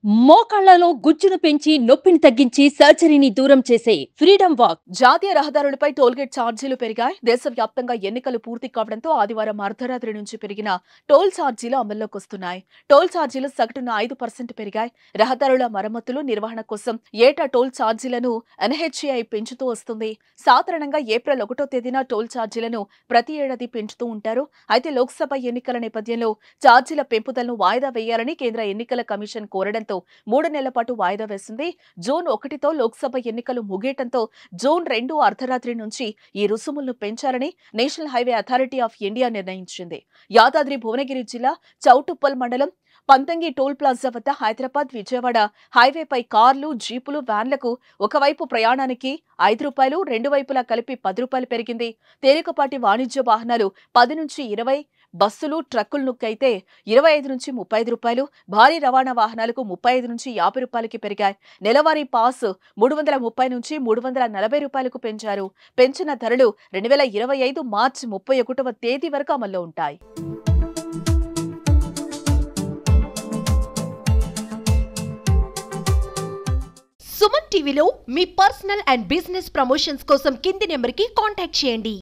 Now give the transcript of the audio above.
మోకాళ్లలో గుజ్జును పెంచి నొప్పిని తగ్గించి సర్జరీని దూరం చేసే ఫ్రీడమ్ వాక్. జాతీయ రహదారులపై టోల్గేట్ ఛార్జీలు పెరిగాయి. దేశవ్యాప్తంగా ఎన్నికలు పూర్తి కావడంతో ఆదివారం అర్ధరాత్రి నుంచి పెరిగిన టోల్ ఛార్జీలు అమల్లోకి వస్తున్నాయి. టోల్ ఛార్జీలు సగటున 5% పెరిగాయి. రహదారుల మరమ్మతులు, నిర్వహణ కోసం ఏటా టోల్ ఛార్జీలను ఎన్హెచ్ఏఐ పెంచుతూ వస్తుంది. సాధారణంగా ఏప్రిల్ 1వ తేదీన టోల్ ఛార్జీలను ప్రతి ఏడాది పెంచుతూ ఉంటారు. అయితే లోక్సభ ఎన్నికల నేపథ్యంలో ఛార్జీల పెంపుదలను వాయిదా వేయాలని కేంద్ర ఎన్నికల కమిషన్ కోరడంతో 3 నెలల పాటు వాయిదా వేసింది. జూన్ 1తో లోక్సభ ఎన్నికలు ముగియటంతో జూన్ 2 అర్ధరాత్రి నుంచి ఈ రుసుములను పెంచాలని national highway authority of India నిర్ణయించింది. యాదాద్రి భువనగిరి జిల్లా చౌటుప్పల్ మండలం పంతంగి టోల్ ప్లాజా వద్ద హైదరాబాద్ విజయవాడ హైవేపై కార్లు, జీపులు, వ్యాన్లకు ఒకవైపు ప్రయాణానికి ₹5, రెండు వైపులా కలిపి ₹10 పెరిగింది. తేలికపాటి వాణిజ్య వాహనాలు 10 నుంచి 20, బస్సులు, ట్రక్కులకైతే ₹25 నుంచి ₹35, భారీ రవాణా వాహనాలకు ₹35 నుంచి ₹50 పెరిగాయి. నెలవారీ పాస్ ₹330 నుంచి ₹340 పెంచారు. పెంచిన ధరలు 2025 మార్చి 31వ తేదీ వరకు అమల్లో ఉంటాయి. సుమన్ టీవీలో మీ పర్సనల్ అండ్ బిజినెస్ ప్రమోషన్స్ కోసం కింది నెంబర్కి కాంటాక్ట్ చేయండి.